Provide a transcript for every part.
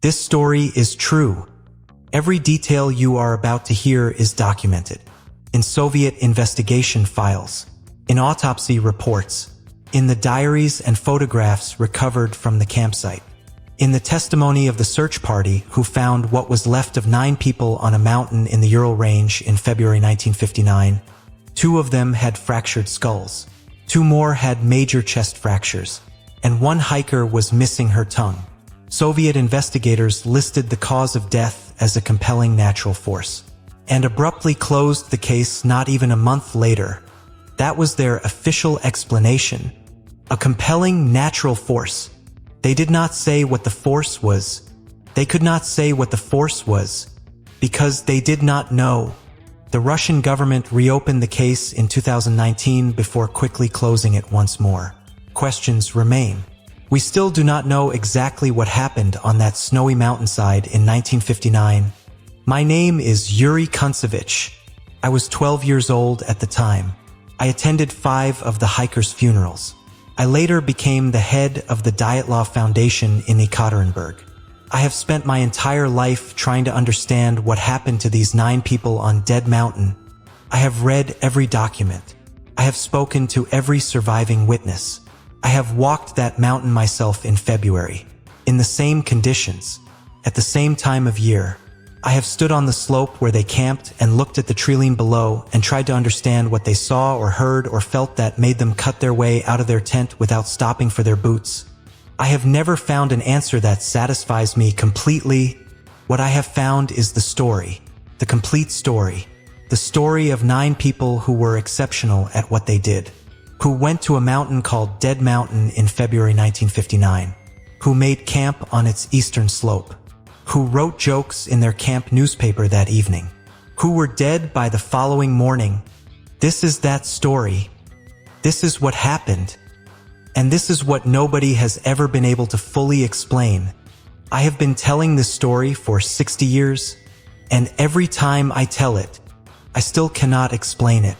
This story is true. Every detail you are about to hear is documented. In Soviet investigation files, in autopsy reports, in the diaries and photographs recovered from the campsite, in the testimony of the search party who found what was left of 9 people on a mountain in the Ural range in February 1959. 2 of them had fractured skulls. 2 more had major chest fractures, and 1 hiker was missing her tongue. Soviet investigators listed the cause of death as a compelling natural force, and abruptly closed the case not even a month later. That was their official explanation. A compelling natural force. They did not say what the force was. They could not say what the force was, because they did not know. The Russian government reopened the case in 2019 before quickly closing it once more. Questions remain. We still do not know exactly what happened on that snowy mountainside in 1959. My name is Yuri Kuntsevich. I was 12 years old at the time. I attended 5 of the hikers' funerals. I later became the head of the Dyatlov Foundation in Ekaterinburg. I have spent my entire life trying to understand what happened to these 9 people on Dead Mountain. I have read every document. I have spoken to every surviving witness. I have walked that mountain myself in February, in the same conditions, at the same time of year. I have stood on the slope where they camped and looked at the treeline below and tried to understand what they saw or heard or felt that made them cut their way out of their tent without stopping for their boots. I have never found an answer that satisfies me completely. What I have found is the story, the complete story, the story of 9 people who were exceptional at what they did, who went to a mountain called Dead Mountain in February 1959, who made camp on its eastern slope, who wrote jokes in their camp newspaper that evening, who were dead by the following morning. This is that story. This is what happened. And this is what nobody has ever been able to fully explain. I have been telling this story for 60 years, and every time I tell it, I still cannot explain it.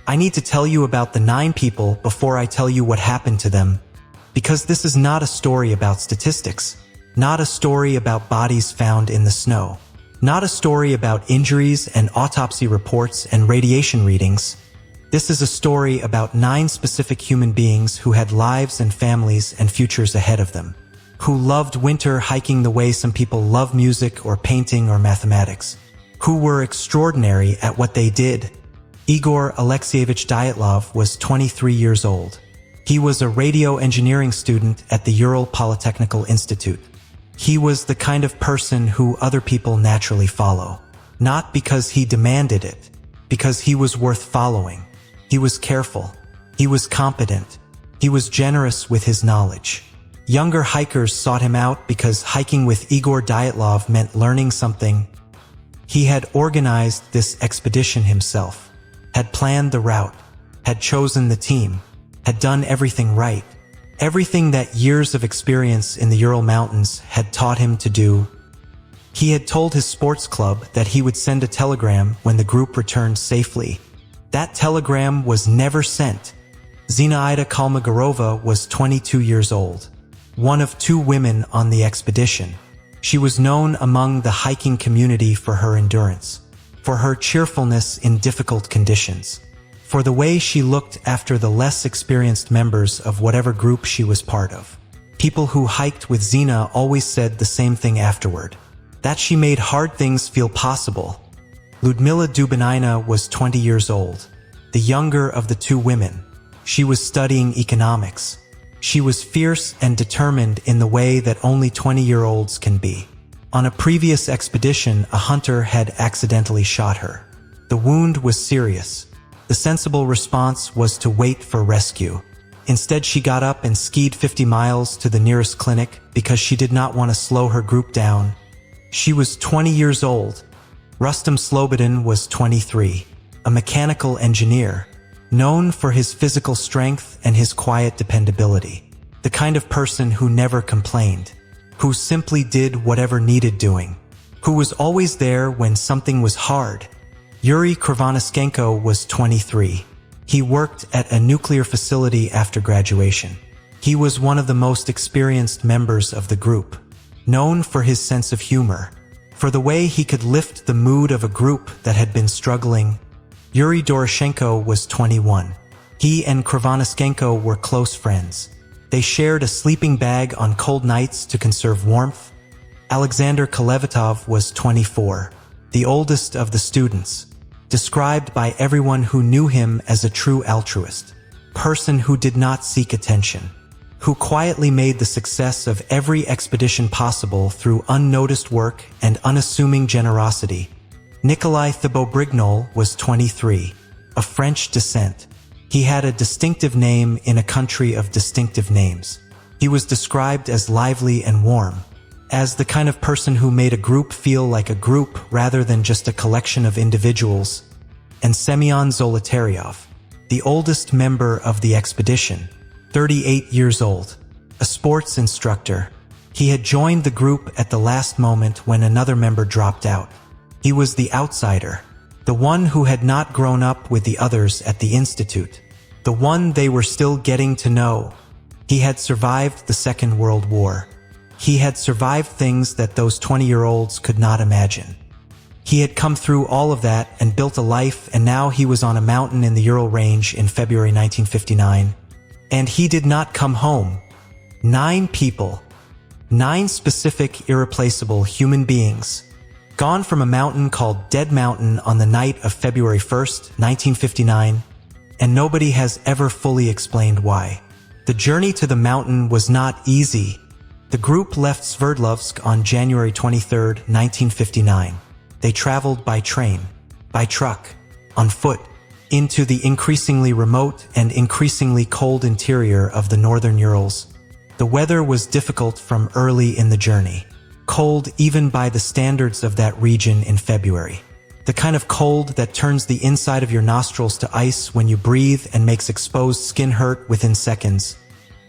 I need to tell you about the 9 people before I tell you what happened to them, because this is not a story about statistics, not a story about bodies found in the snow, not a story about injuries and autopsy reports and radiation readings. This is a story about 9 specific human beings who had lives and families and futures ahead of them, who loved winter hiking the way some people love music or painting or mathematics, who were extraordinary at what they did. Igor Alexeyevich Dyatlov was 23 years old. He was a radio engineering student at the Ural Polytechnical Institute. He was the kind of person who other people naturally follow, not because he demanded it, because he was worth following. He was careful. He was competent. He was generous with his knowledge. Younger hikers sought him out because hiking with Igor Dyatlov meant learning something. He had organized this expedition himself, had planned the route, had chosen the team, had done everything right. Everything that years of experience in the Ural Mountains had taught him to do. He had told his sports club that he would send a telegram when the group returned safely. That telegram was never sent. Zinaida Kalmogorova was 22 years old, one of 2 women on the expedition. She was known among the hiking community for her endurance, for her cheerfulness in difficult conditions, for the way she looked after the less experienced members of whatever group she was part of. People who hiked with Zina always said the same thing afterward, that she made hard things feel possible. Ludmila Dubinina was 20 years old, the younger of the 2 women. She was studying economics. She was fierce and determined in the way that only 20-year-olds can be. On a previous expedition, a hunter had accidentally shot her. The wound was serious. The sensible response was to wait for rescue. Instead, she got up and skied 50 miles to the nearest clinic because she did not want to slow her group down. She was 20 years old. Rustam Slobodin was 23, a mechanical engineer, known for his physical strength and his quiet dependability, the kind of person who never complained, who simply did whatever needed doing, who was always there when something was hard. Yuri Krivonischenko was 23. He worked at a nuclear facility after graduation. He was one of the most experienced members of the group. known for his sense of humor, for the way he could lift the mood of a group that had been struggling. Yuri Doroshenko was 21. He and Krivonischenko were close friends. They shared a sleeping bag on cold nights to conserve warmth. Alexander Kolevatov was 24, the oldest of the students, described by everyone who knew him as a true altruist, person who did not seek attention, who quietly made the success of every expedition possible through unnoticed work and unassuming generosity. Nikolai Thibault-Brignol was 23, of French descent. He had a distinctive name in a country of distinctive names. He was described as lively and warm, as the kind of person who made a group feel like a group rather than just a collection of individuals. And Semyon Zolotaryov, the oldest member of the expedition, 38 years old, a sports instructor. He had joined the group at the last moment when another member dropped out. He was the outsider, the one who had not grown up with the others at the institute, the one they were still getting to know. He had survived the Second World War. He had survived things that those 20-year-olds could not imagine. He had come through all of that and built a life, and now he was on a mountain in the Ural range in February 1959. And he did not come home. 9 people. 9 specific, irreplaceable human beings. Gone from a mountain called Dead Mountain on the night of February 1st, 1959, and nobody has ever fully explained why. The journey to the mountain was not easy. The group left Sverdlovsk on January 23, 1959. They traveled by train, by truck, on foot, into the increasingly remote and increasingly cold interior of the northern Urals. The weather was difficult from early in the journey, cold even by the standards of that region in February. The kind of cold that turns the inside of your nostrils to ice when you breathe and makes exposed skin hurt within seconds.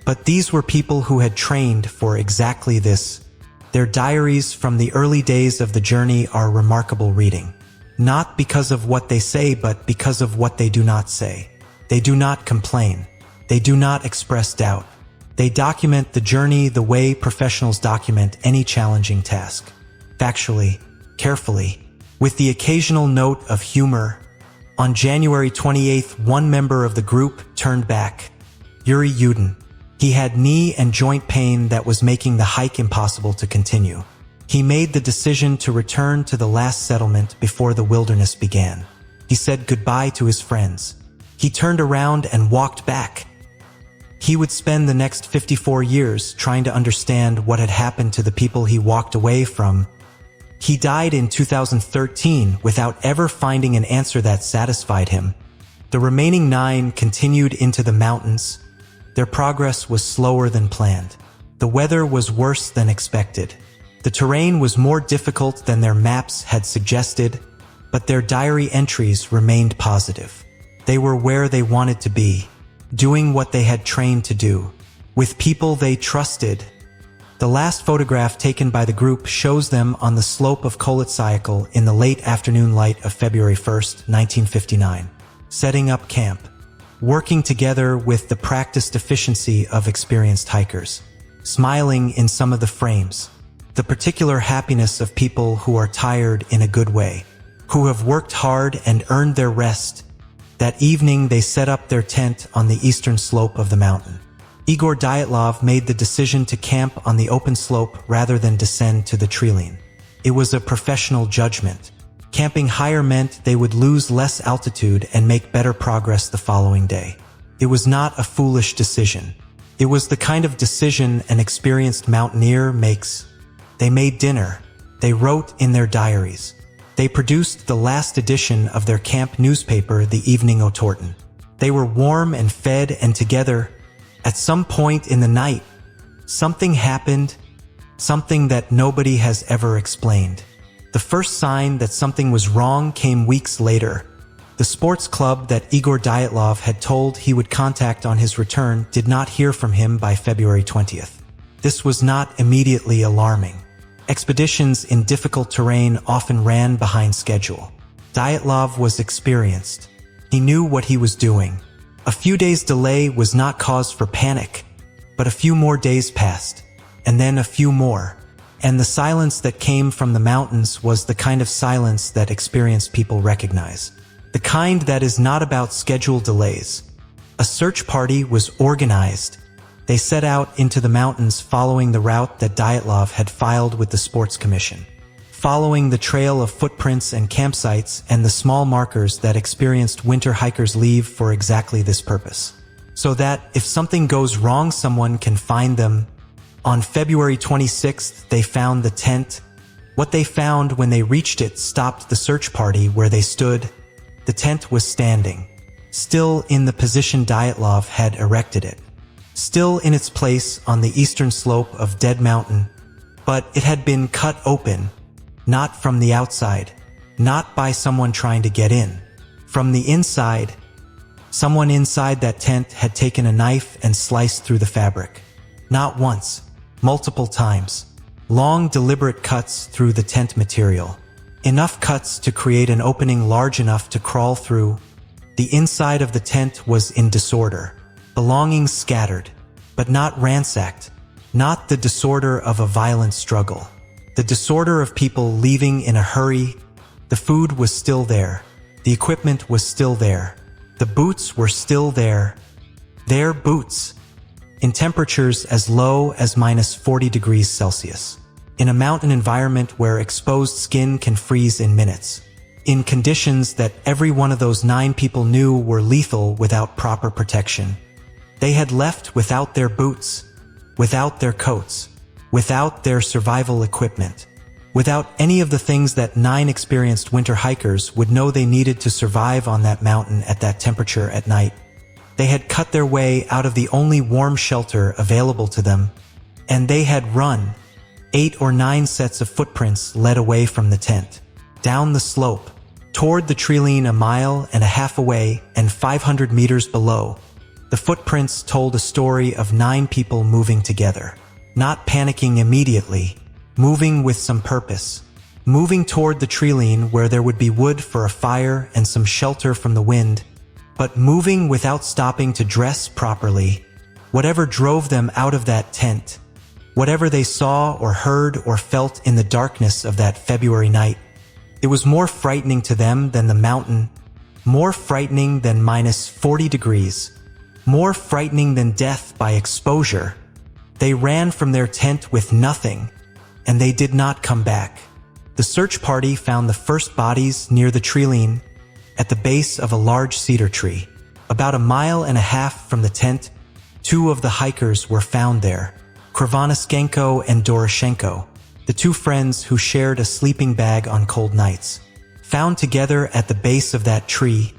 But these were people who had trained for exactly this. Their diaries from the early days of the journey are remarkable reading. Not because of what they say, but because of what they do not say. They do not complain. They do not express doubt. They document the journey the way professionals document any challenging task. Factually, carefully, with the occasional note of humor. On January 28th, one member of the group turned back. Yuri Yudin. He had knee and joint pain that was making the hike impossible to continue. He made the decision to return to the last settlement before the wilderness began. He said goodbye to his friends. He turned around and walked back. He would spend the next 54 years trying to understand what had happened to the people he walked away from. He died in 2013 without ever finding an answer that satisfied him. The remaining 9 continued into the mountains. Their progress was slower than planned. The weather was worse than expected. The terrain was more difficult than their maps had suggested, but their diary entries remained positive. They were where they wanted to be, doing what they had trained to do, with people they trusted. The last photograph taken by the group shows them on the slope of Kolotsyakal in the late afternoon light of February 1st, 1959, setting up camp, working together with the practiced efficiency of experienced hikers, smiling in some of the frames, the particular happiness of people who are tired in a good way, who have worked hard and earned their rest. That evening they set up their tent on the eastern slope of the mountain. Igor Dyatlov made the decision to camp on the open slope rather than descend to the treeline. It was a professional judgment. Camping higher meant they would lose less altitude and make better progress the following day. It was not a foolish decision. It was the kind of decision an experienced mountaineer makes. They made dinner. They wrote in their diaries. They produced the last edition of their camp newspaper, the Evening Otorten. They were warm and fed and together. At some point in the night, something happened, something that nobody has ever explained. The first sign that something was wrong came weeks later. The sports club that Igor Dyatlov had told he would contact on his return did not hear from him by February 20th. This was not immediately alarming. Expeditions in difficult terrain often ran behind schedule. Dyatlov was experienced. He knew what he was doing. A few days' delay was not cause for panic, but a few more days passed, and then a few more. And the silence that came from the mountains was the kind of silence that experienced people recognize. The kind that is not about scheduled delays. A search party was organized. They set out into the mountains following the route that Dyatlov had filed with the Sports Commission. Following the trail of footprints and campsites and the small markers that experienced winter hikers leave for exactly this purpose. So that, if something goes wrong, someone can find them. On February 26th, they found the tent. What they found when they reached it stopped the search party where they stood. The tent was standing, still in the position Dyatlov had erected it. Still in its place on the eastern slope of Dead Mountain, but it had been cut open, not from the outside, not by someone trying to get in. From the inside, someone inside that tent had taken a knife and sliced through the fabric. Not once, multiple times. Long, deliberate cuts through the tent material. Enough cuts to create an opening large enough to crawl through. The inside of the tent was in disorder. Belongings scattered, but not ransacked. Not the disorder of a violent struggle. The disorder of people leaving in a hurry. The food was still there. The equipment was still there. The boots were still there. Their boots. In temperatures as low as -40 degrees Celsius. In a mountain environment where exposed skin can freeze in minutes. In conditions that every one of those 9 people knew were lethal without proper protection. They had left without their boots, without their coats, without their survival equipment, without any of the things that 9 experienced winter hikers would know they needed to survive on that mountain at that temperature at night. They had cut their way out of the only warm shelter available to them, and they had run. 8 or 9 sets of footprints led away from the tent, down the slope, toward the treeline 1.5 miles away and 500 meters below. The footprints told a story of 9 people moving together, not panicking immediately, moving with some purpose, moving toward the treeline where there would be wood for a fire and some shelter from the wind, but moving without stopping to dress properly. Whatever drove them out of that tent, whatever they saw or heard or felt in the darkness of that February night, it was more frightening to them than the mountain, more frightening than -40 degrees, more frightening than death by exposure. They ran from their tent with nothing, and they did not come back. The search party found the first bodies near the treeline, at the base of a large cedar tree. About 1.5 miles from the tent, 2 of the hikers were found there, Krivonischenko and Doroshenko, the 2 friends who shared a sleeping bag on cold nights. Found together at the base of that tree,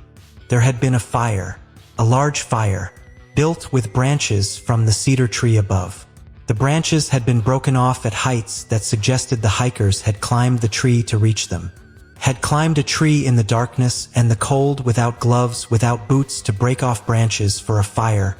there had been a fire, a large fire, built with branches from the cedar tree above. The branches had been broken off at heights that suggested the hikers had climbed the tree to reach them. Had climbed a tree in the darkness and the cold without gloves, without boots to break off branches for a fire.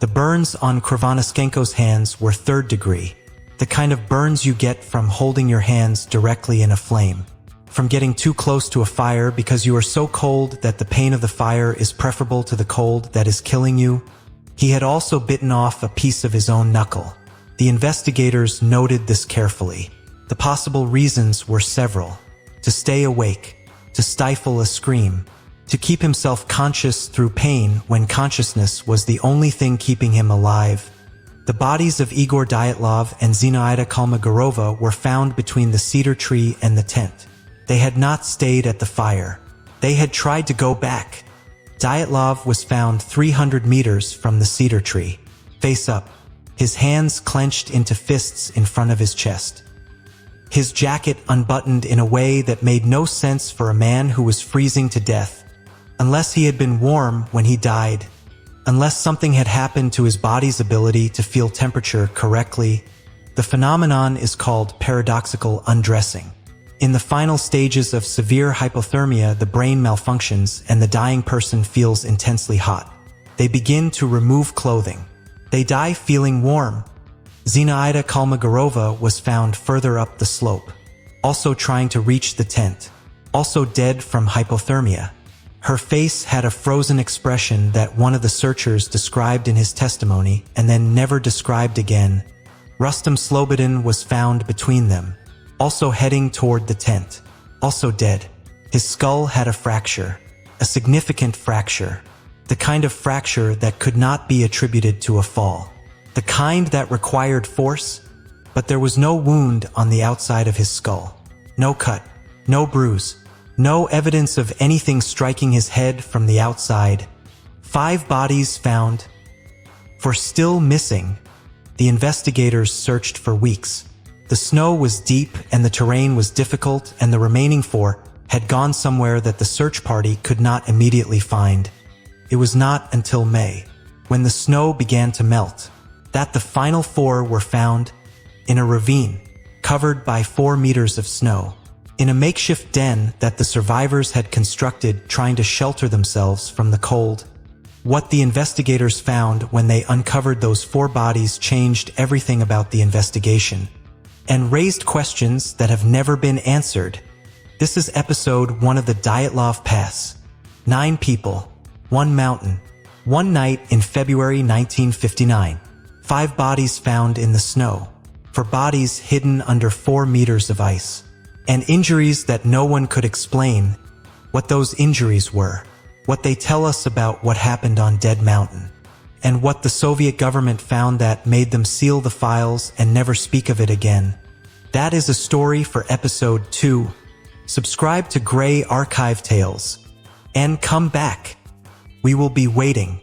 The burns on Krivonischenko's hands were 3rd degree, the kind of burns you get from holding your hands directly in a flame, from getting too close to a fire because you are so cold that the pain of the fire is preferable to the cold that is killing you. He had also bitten off a piece of his own knuckle. The investigators noted this carefully. The possible reasons were several. To stay awake, to stifle a scream, to keep himself conscious through pain when consciousness was the only thing keeping him alive. The bodies of Igor Dyatlov and Zinaida Kolmogorova were found between the cedar tree and the tent. They had not stayed at the fire. They had tried to go back. Dyatlov was found 300 meters from the cedar tree, face up, his hands clenched into fists in front of his chest. His jacket unbuttoned in a way that made no sense for a man who was freezing to death, unless he had been warm when he died, unless something had happened to his body's ability to feel temperature correctly. The phenomenon is called paradoxical undressing. In the final stages of severe hypothermia, the brain malfunctions and the dying person feels intensely hot. They begin to remove clothing. They die feeling warm. Zinaida Kolmogorova was found further up the slope, also trying to reach the tent, also dead from hypothermia. Her face had a frozen expression that one of the searchers described in his testimony and then never described again. Rustam Slobodin was found between them, also heading toward the tent, also dead. His skull had a fracture, a significant fracture, the kind of fracture that could not be attributed to a fall, the kind that required force, but there was no wound on the outside of his skull. No cut, no bruise, no evidence of anything striking his head from the outside. 5 bodies found. For still missing, the investigators searched for weeks. The snow was deep and the terrain was difficult, and the remaining 4 had gone somewhere that the search party could not immediately find. It was not until May, when the snow began to melt, that the final 4 were found in a ravine, covered by 4 meters of snow, in a makeshift den that the survivors had constructed trying to shelter themselves from the cold. What the investigators found when they uncovered those 4 bodies changed everything about the investigation, and raised questions that have never been answered. This is episode 1 of the Dyatlov Pass. 9 people, 1 mountain, 1 night in February 1959. 5 bodies found in the snow, 4 bodies hidden under 4 meters of ice, and injuries that no one could explain what those injuries were, what they tell us about what happened on Dead Mountain, and what the Soviet government found that made them seal the files and never speak of it again. That is a story for episode 2. Subscribe to Grey Archive Tales and come back. We will be waiting.